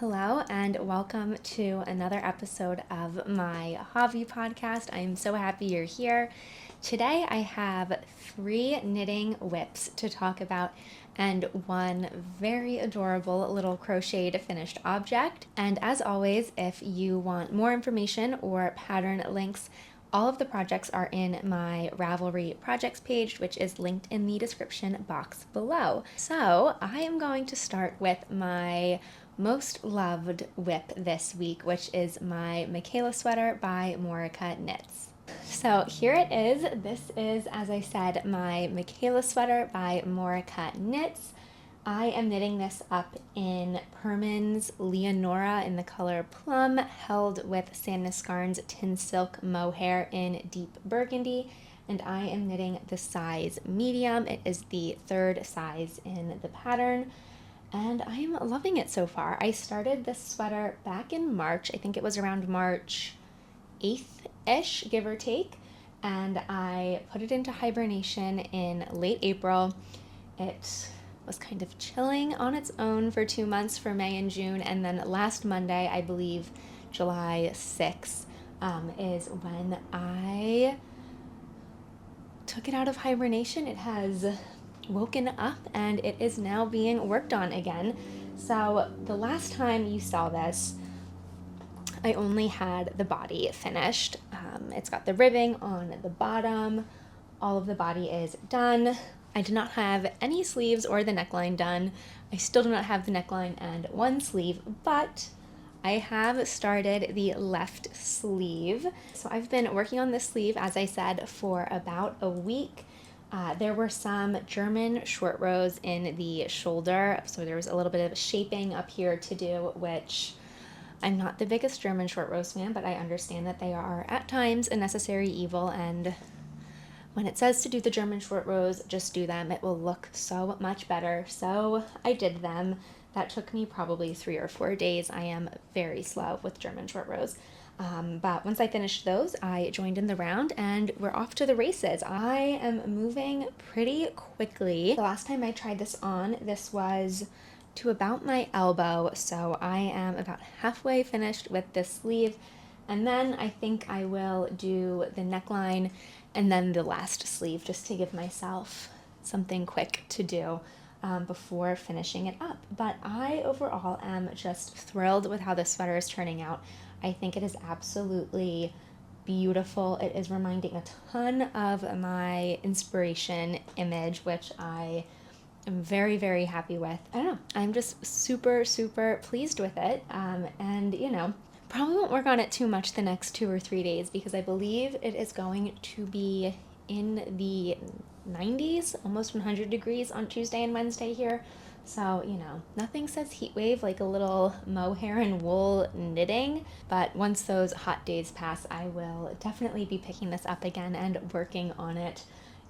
Hello and welcome to another episode of my hobby podcast. I am so happy you're here. Today I have 3 knitting whips to talk about and one very adorable little crocheted finished object. And as always, if you want more information or pattern links, all of the projects are in my Ravelry projects page, which is linked in the description box below. So I am going to start with my most loved whip this week, which is my Micaela sweater by Moreca Knits. So here it is. This is, as I said, my Micaela sweater by Moreca Knits. I am knitting this up in Perman's Leonora in the color Plum, held with Sandnes Garn's Tin Silk Mohair in deep burgundy, and I am knitting the size medium. It is the 3rd size in the pattern, and I am loving it so far. I started this sweater back in March. I think it was around March 8th-ish, give or take, and I put it into hibernation in late April. It was kind of chilling on its own for 2 months for May and June, and then last Monday, I believe July 6th, is when I took it out of hibernation. It has woken up and it is now being worked on again. So the last time you saw this, I only had the body finished. It's got the ribbing on the bottom. All of the body is done. I did not have any sleeves or the neckline done. I still do not have the neckline and one sleeve, but I have started the left sleeve. So I've been working on this sleeve, as I said, for about a week. There were some German short rows in the shoulder, so there was a little bit of shaping up here to do, which I'm not the biggest German short rows fan, but I understand that they are at times a necessary evil, and when it says to do the German short rows, just do them. It will look so much better. So I did them. That took me probably 3 or 4 days. I am very slow with German short rows. But once I finished those, I joined in the round and we're off to the races. I am moving pretty quickly. The last time I tried this on, this was to about my elbow. So I am about halfway finished with this sleeve. And then I think I will do the neckline and then the last sleeve, just to give myself something quick to do before finishing it up. But I overall am just thrilled with how this sweater is turning out. I think it is absolutely beautiful. It is reminding a ton of my inspiration image, which I am very, very happy with. I don't know, I'm just super, super pleased with it. And you know, probably won't work on it too much the next 2 or 3 days because I believe it is going to be in the 90s, almost 100 degrees on Tuesday and Wednesday here. So, you know, nothing says heat wave like a little mohair and wool knitting, but once those hot days pass, I will definitely be picking this up again and working on it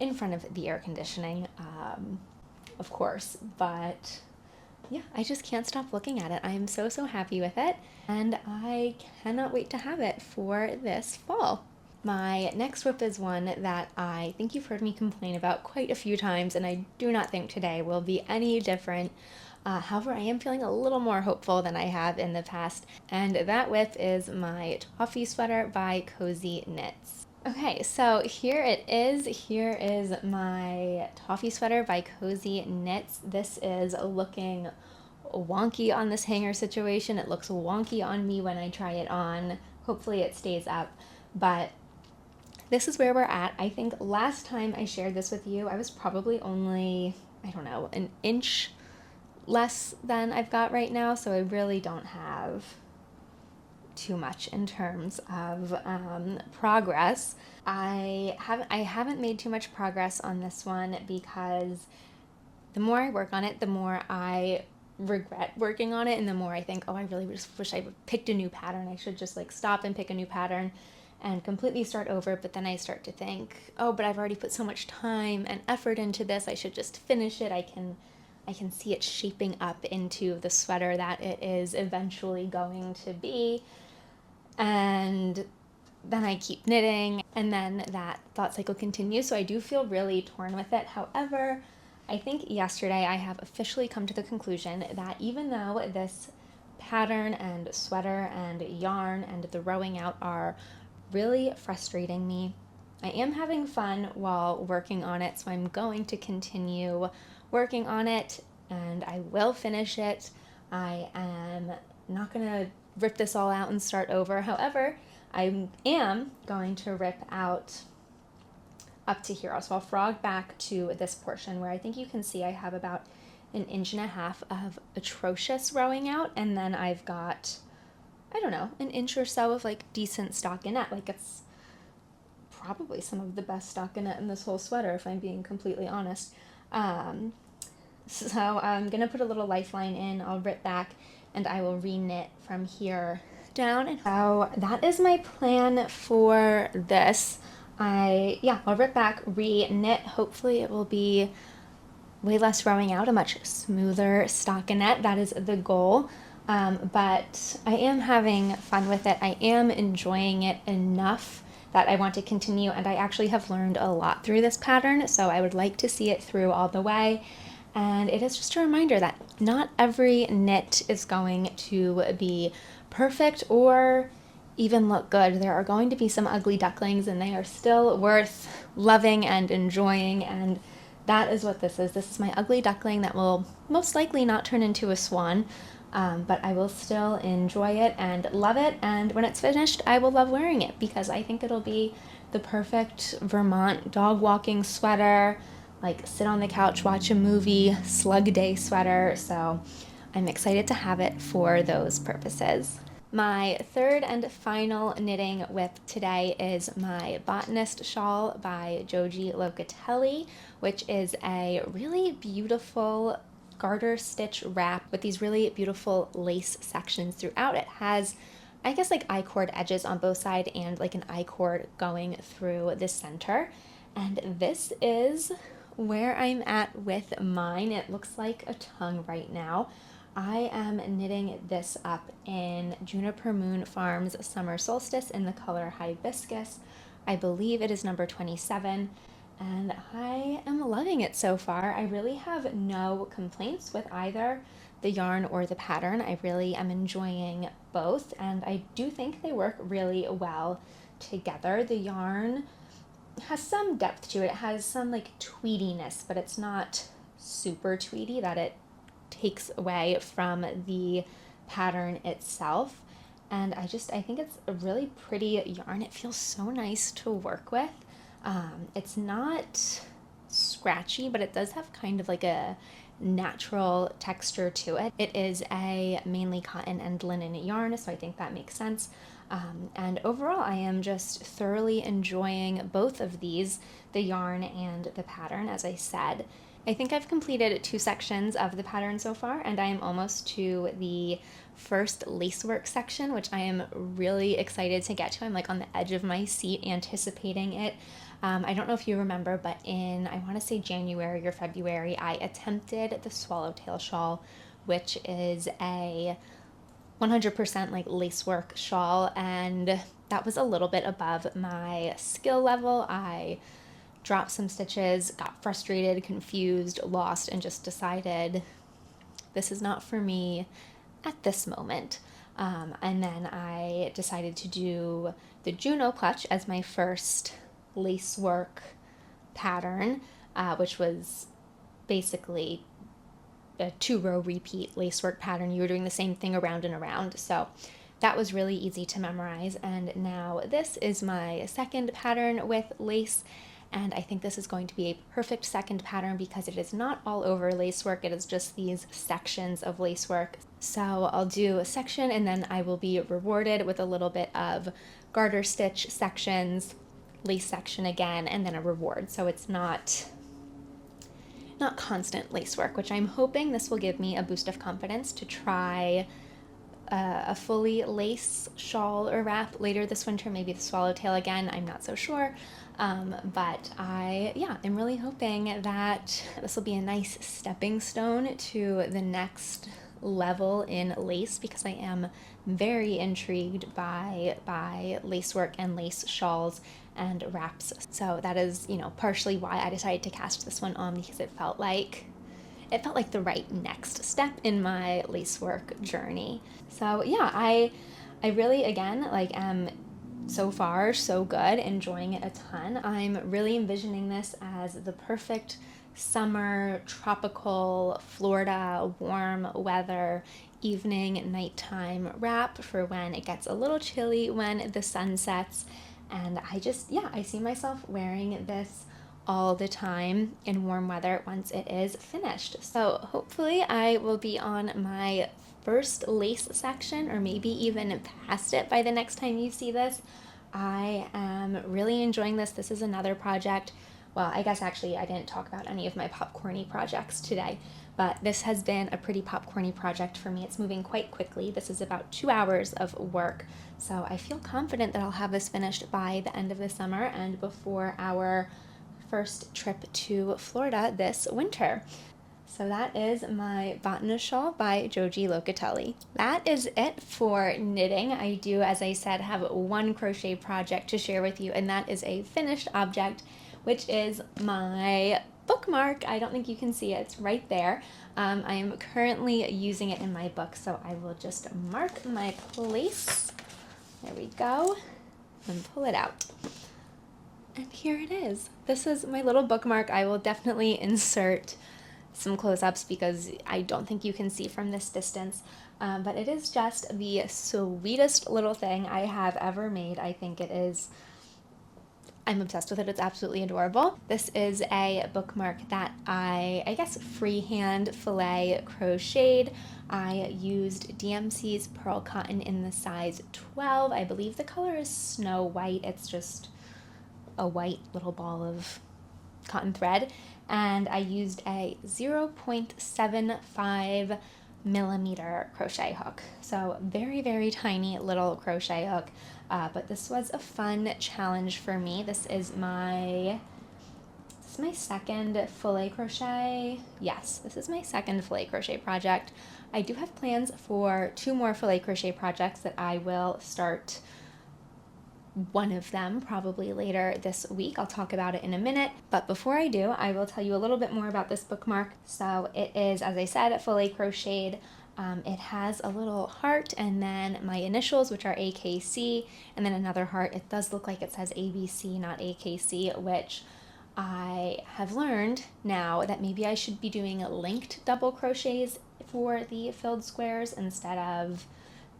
in front of the air conditioning, of course, but yeah, I just can't stop looking at it. I am so, so happy with it, and I cannot wait to have it for this fall. My next whip is one that I think you've heard me complain about quite a few times, and I do not think today will be any different. However, I am feeling a little more hopeful than I have in the past, and that whip is my Toffee sweater by CozyKnits. Okay, so here it is. Here is my Toffee sweater by CozyKnits. This is looking wonky on this hanger situation. It looks wonky on me when I try it on. Hopefully it stays up, but this is where we're at. I think last time I shared this with you, I was probably only, I don't know, an inch less than I've got right now, so I really don't have too much in terms of progress. I haven't made too much progress on this one because the more I work on it, the more I regret working on it, and the more I think, oh, I really just wish I would picked a new pattern. I should just like stop and pick a new pattern and completely start over. But then I start to think, oh, but I've already put so much time and effort into this, I should just finish it. I can see it shaping up into the sweater that it is eventually going to be. And then I keep knitting, and then that thought cycle continues. So I do feel really torn with it. However, I think yesterday I have officially come to the conclusion that even though this pattern and sweater and yarn and the rowing out are really frustrating me. I am having fun while working on it, so I'm going to continue working on it and I will finish it. I am not going to rip this all out and start over. However, I am going to rip out up to here. So I'll frog back to this portion where I think you can see I have about 1.5 inches of atrocious rowing out, and then I've got, I don't know, 1 inch or so of like decent stockinette. Like it's probably some of the best stockinette in this whole sweater, if I'm being completely honest. So I'm gonna put a little lifeline in, I'll rip back, and I will re-knit from here down. And so that is my plan for this. I'll rip back, re-knit. Hopefully it will be way less rowing out, a much smoother stockinette. That is the goal. But I am having fun with it. I am enjoying it enough that I want to continue, and I actually have learned a lot through this pattern, so I would like to see it through all the way. And it is just a reminder that not every knit is going to be perfect or even look good. There are going to be some ugly ducklings, and they are still worth loving and enjoying, and that is what this is. This is my ugly duckling that will most likely not turn into a swan, but I will still enjoy it and love it, and when it's finished, I will love wearing it because I think it'll be the perfect Vermont dog walking sweater, like sit on the couch, watch a movie, slug day sweater, so I'm excited to have it for those purposes. My third and final knitting whip today is my Botanist shawl by Joji Locatelli, which is a really beautiful garter stitch wrap with these really beautiful lace sections throughout. It has, I guess, like I-cord edges on both sides and like an I-cord going through the center. And this is where I'm at with mine. It looks like a tongue right now. I am knitting this up in Juniper Moon Farms Summer Solstice in the color Hibiscus. I believe it is number 27, and I am loving it so far. I really have no complaints with either the yarn or the pattern. I really am enjoying both, and I do think they work really well together. The yarn has some depth to it. It has some like tweediness, but it's not super tweedy that it takes away from the pattern itself. And I think it's a really pretty yarn. It feels so nice to work with. It's not scratchy, but it does have kind of like a natural texture to it. It is a mainly cotton and linen yarn, so I think that makes sense. And overall, I am just thoroughly enjoying both of these, the yarn and the pattern, as I said. I think I've completed 2 sections of the pattern so far, and I am almost to the first lacework section, which I am really excited to get to. I'm like on the edge of my seat anticipating it. I don't know if you remember, but in, I want to say January or February, I attempted the swallowtail shawl, which is a 100% like lacework shawl, and that was a little bit above my skill level. I dropped some stitches, got frustrated, confused, lost, and just decided this is not for me at this moment. And then I decided to do the Juno clutch as my first lacework pattern, which was basically a 2-row repeat lacework pattern. You were doing the same thing around and around. So that was really easy to memorize. And now this is my second pattern with lace. And I think this is going to be a perfect second pattern because it is not all over lacework. It is just these sections of lacework. So I'll do a section and then I will be rewarded with a little bit of garter stitch sections, lace section again, and then a reward. So it's not constant lacework, which I'm hoping this will give me a boost of confidence to try a fully lace shawl or wrap later this winter, maybe the swallowtail again, I'm not so sure. But I'm really hoping that this will be a nice stepping stone to the next level in lace because I am very intrigued by lacework and lace shawls and wraps. So that is, partially why I decided to cast this one on because it felt like it felt like the right next step in my lacework journey. So yeah, I really, again, like, am so far so good, enjoying it a ton. I'm really envisioning this as the perfect summer, tropical, Florida, warm weather, evening, nighttime wrap for when it gets a little chilly when the sun sets. And I see myself wearing this all the time in warm weather once it is finished. So hopefully I will be on my first lace section, or maybe even past it by the next time you see this. I am really enjoying this. This is another project. Well, I guess actually I didn't talk about any of my popcorny projects today, but this has been a pretty popcorny project for me. It's moving quite quickly. This is about 2 hours of work, so I feel confident that I'll have this finished by the end of the summer and before our first trip to Florida this winter. So that is my Botanist shawl by Joji Locatelli. That is it for knitting. I do, as I said, have one crochet project to share with you, and that is a finished object, which is my bookmark. I don't think you can see it. It's right there. I am currently using it in my book, so I will just mark my place. There we go. And pull it out. And here it is. This is my little bookmark. I will definitely insert some close-ups because I don't think you can see from this distance, but it is just the sweetest little thing I have ever made. I think it is, I'm obsessed with it. It's absolutely adorable. This is a bookmark that I guess freehand filet crocheted. I used DMC's pearl cotton in the size 12. I believe the color is Snow White. It's just a white little ball of cotton thread, and I used a 0.75 millimeter crochet hook. So very, very tiny little crochet hook, but this was a fun challenge for me. This is my second filet crochet. Yes, this is my second filet crochet project. I do have plans for 2 more filet crochet projects that I will start, one of them probably later this week. I'll talk about it in a minute, but before I do, I will tell you a little bit more about this bookmark. So it is, as I said, filet crocheted. It has a little heart and then my initials, which are AKC, and then another heart. It does look like it says ABC, not AKC, which I have learned now that maybe I should be doing linked double crochets for the filled squares instead of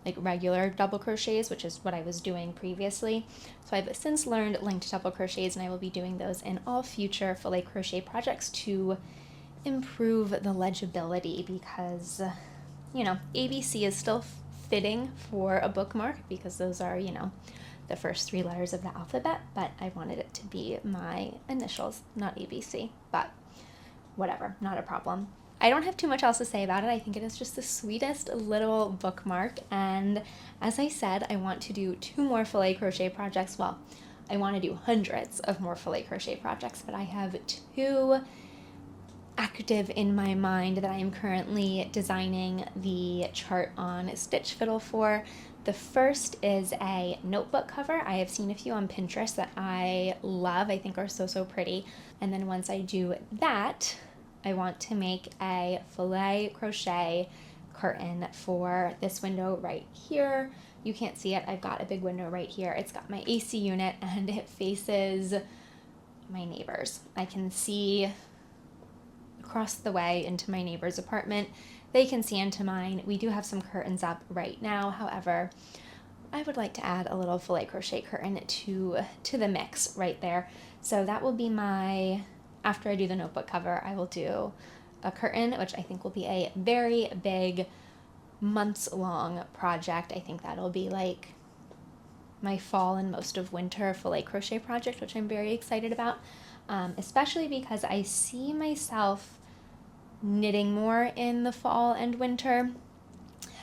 like regular double crochets, which is what I was doing previously. So I've since learned linked double crochets, and I will be doing those in all future filet crochet projects to improve the legibility, because, you know, ABC is still fitting for a bookmark because those are, you know, the first 3 letters of the alphabet, but I wanted it to be my initials, not ABC, but whatever, not a problem. I don't have too much else to say about it. I think it is just the sweetest little bookmark, and as I said, I want to do 2 more filet crochet projects. Well, I want to do hundreds of more filet crochet projects, but I have 2 active in my mind that I am currently designing the chart on Stitch Fiddle for. The first is a notebook cover. I have seen a few on Pinterest that I love, I think are so pretty, and then once I do that, I want to make a filet crochet curtain for this window right here. You can't see it. I've got a big window right here. It's got my AC unit and it faces my neighbors. I can see across the way into my neighbor's apartment. They can see into mine. We do have some curtains up right now. However, I would like to add a little filet crochet curtain to the mix right there. So that will be my, after I do the notebook cover, I will do a curtain, which I think will be a very big, months-long project. I think that'll be like my fall and most of winter filet crochet project, which I'm very excited about, especially because I see myself knitting more in the fall and winter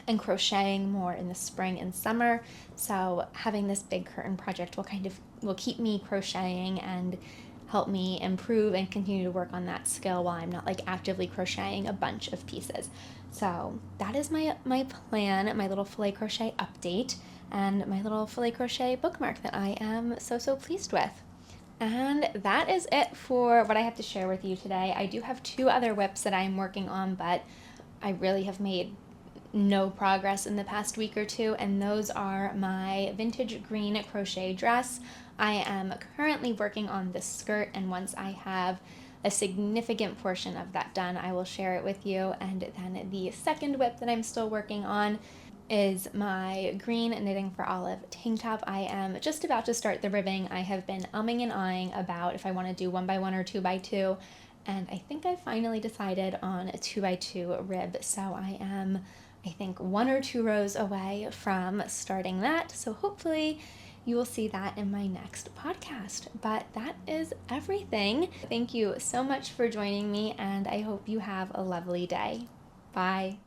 and crocheting more in the spring and summer. So having this big curtain project will keep me crocheting and help me improve and continue to work on that skill while I'm not like actively crocheting a bunch of pieces. So that is my plan, my little filet crochet update, and my little filet crochet bookmark that I am so pleased with. And that is it for what I have to share with you today. I do have 2 other whips that I'm working on, but I really have made no progress in the past week or 2, and those are my vintage green crochet dress. I am currently working on the skirt, and once I have a significant portion of that done, I will share it with you. And then the second whip that I'm still working on is my green knitting for olive tank top. I am just about to start the ribbing. I have been umming and ahhing about if I want to do 1x1 or 2x2, and I think I finally decided on a 2x2 rib. So I am, I think, 1 or 2 rows away from starting that. So hopefully you will see that in my next podcast. But that is everything. Thank you so much for joining me, and I hope you have a lovely day. Bye.